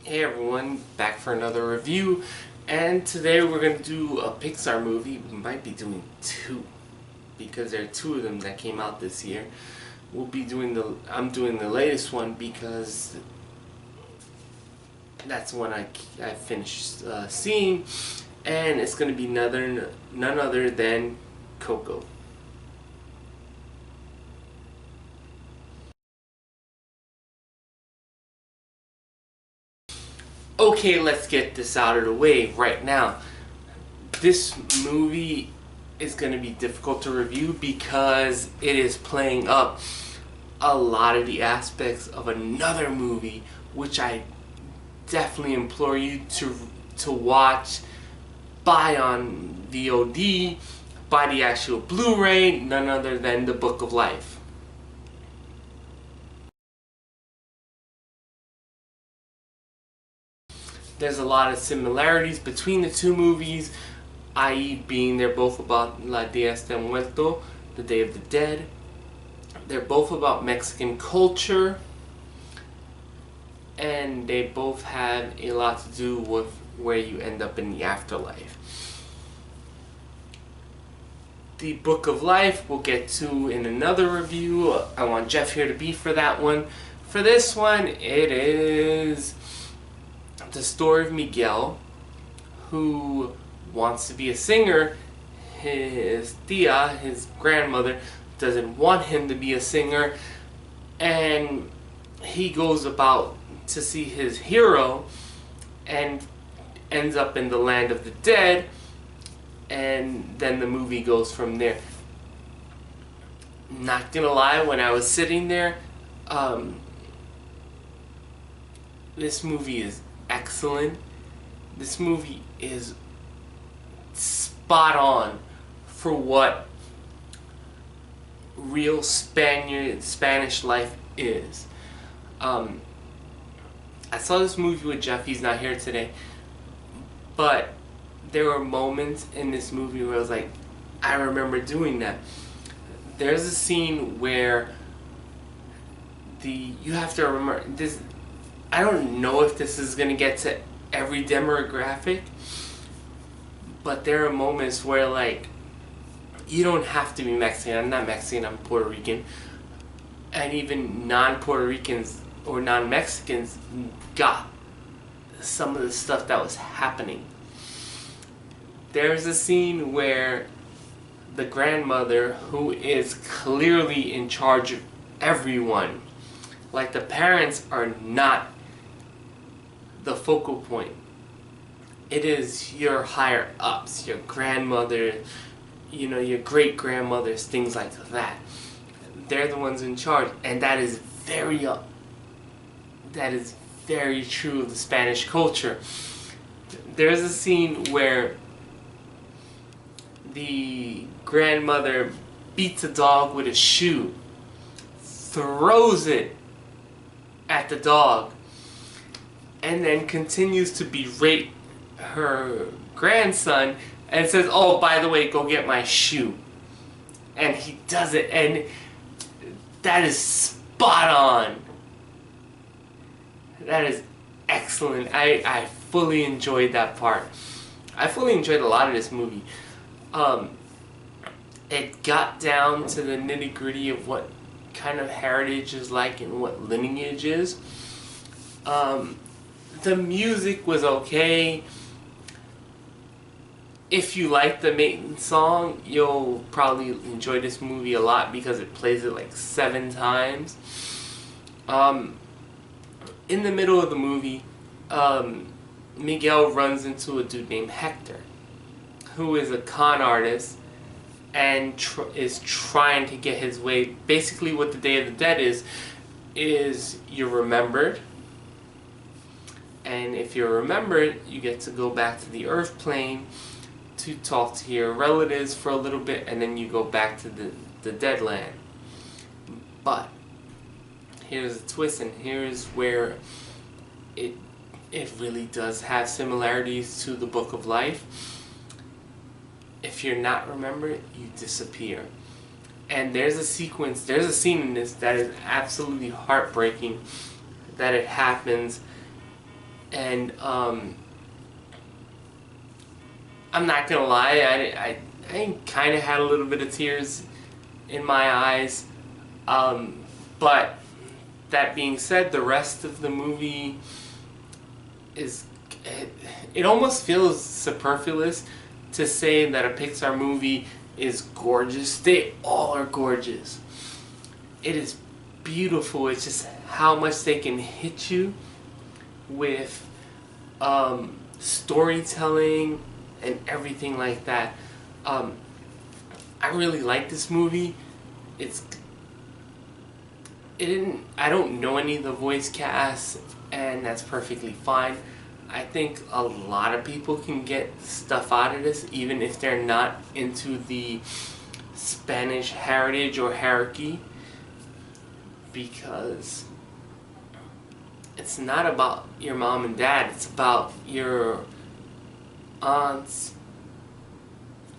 Hey everyone, back for another review, and today we're going to do a Pixar movie. We might be doing two, because there are two of them that came out this year. I'm doing the latest one because that's the one I finished seeing, and it's going to be none other than Coco. Okay, let's get this out of the way right now. This movie is going to be difficult to review because it is playing up a lot of the aspects of another movie, which I definitely implore you to watch, buy on VOD, buy the actual Blu-ray, none other than The Book of Life. There's a lot of similarities between the two movies, i.e. being they're both about La Días de Muerto, the Day of the Dead. They're both about Mexican culture, and they both have a lot to do with where you end up in the afterlife. The Book of Life we'll get to in another review. I want Jeff here to be for that one. For this one, it is the story of Miguel, who wants to be a singer. His tia, his grandmother, doesn't want him to be a singer, and he goes about to see his hero and ends up in the land of the dead, and then the movie goes from there. Not gonna lie, when I was sitting there, this movie is excellent. This movie is spot on for what real Spanish life is. I saw this movie with Jeff. He's not here today, but there were moments in this movie where I was like, I remember doing that. There's a scene where you have to remember this. I don't know if this is going to get to every demographic, but there are moments where, like, you don't have to be Mexican. I'm not Mexican, I'm Puerto Rican. And even non-Puerto Ricans or non-Mexicans got some of the stuff that was happening. There's a scene where the grandmother, who is clearly in charge of everyone, like, the parents are not the focal point. It is your higher ups, your grandmother, your great grandmothers, things like that. They're the ones in charge, and that is very true of the Spanish culture. There's a scene where the grandmother beats a dog with a shoe, throws it at the dog, and then continues to berate her grandson and says, "Oh, by the way, go get my shoe." And he does it, and that is spot on. That is excellent. I fully enjoyed that part. I fully enjoyed a lot of this movie. It got down to the nitty-gritty of what kind of heritage is like and what lineage is. The music was okay. If you like the main song, you'll probably enjoy this movie a lot because it plays it like 7 times. In the middle of the movie, Miguel runs into a dude named Hector, who is a con artist and is trying to get his way. Basically, what the Day of the Dead is you're remembered, and if you're remembered, you get to go back to the Earth plane to talk to your relatives for a little bit, and then you go back to the dead land. But here's a twist, and here's where it really does have similarities to the Book of Life. If you're not remembered, you disappear. And there's a scene in this that is absolutely heartbreaking, that it happens And I'm not gonna lie, I kind of had a little bit of tears in my eyes. But that being said, the rest of the movie is, it almost feels superfluous to say that a Pixar movie is gorgeous. They all are gorgeous. It is beautiful. It's just how much they can hit you with storytelling and everything like that. I really like this movie. I don't know any of the voice cast, and that's perfectly fine. I think a lot of people can get stuff out of this, even if they're not into the Spanish heritage or hierarchy, because it's not about your mom and dad, it's about your aunts,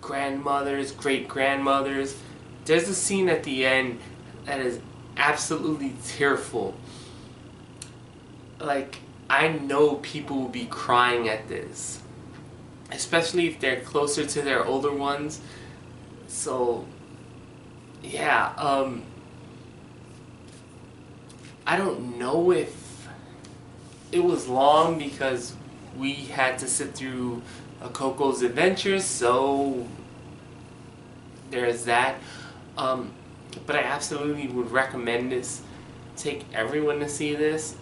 grandmothers, great-grandmothers. There's a scene at the end that is absolutely tearful. Like, I know people will be crying at this, especially if they're closer to their older ones. So yeah, I don't know if it was long because we had to sit through a Coco's adventures, so there's that. But I absolutely would recommend this. Take everyone to see this.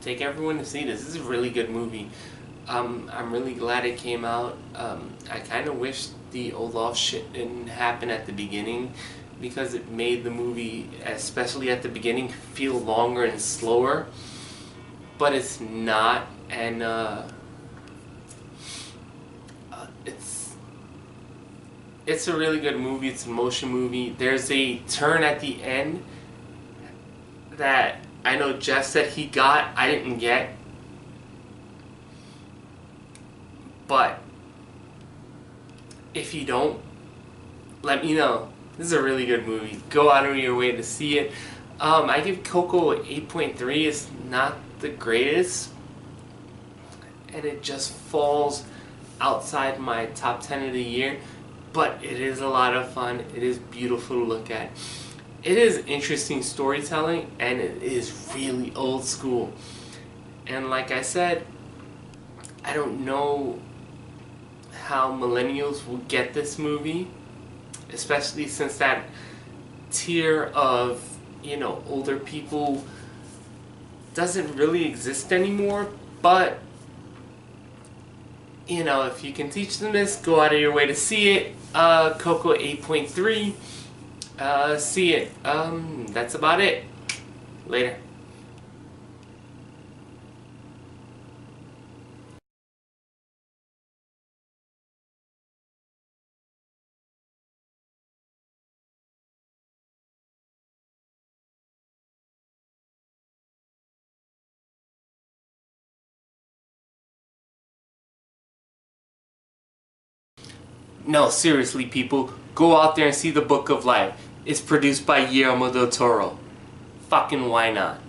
Take everyone to see this. This is a really good movie. I'm really glad it came out. I kind of wish the Olaf shit didn't happen at the beginning, because it made the movie, especially at the beginning, feel longer and slower. But it's not, and it's a really good movie. It's a motion movie. There's a turn at the end that I know Jeff said he got, I didn't get. But if you don't, let me know. This is a really good movie. Go out of your way to see it. I give Coco an 8.3. It's not the greatest, and it just falls outside my top 10 of the year. But it is a lot of fun. It is beautiful to look at. It is interesting storytelling, and it is really old school. And like I said, I don't know how millennials will get this movie, especially since that tier of, older people doesn't really exist anymore. But if you can teach them this, go out of your way to see it. Coco 8.3. See it. That's about it. Later. No, seriously, people, go out there and see The Book of Life. It's produced by Guillermo del Toro. Fucking why not?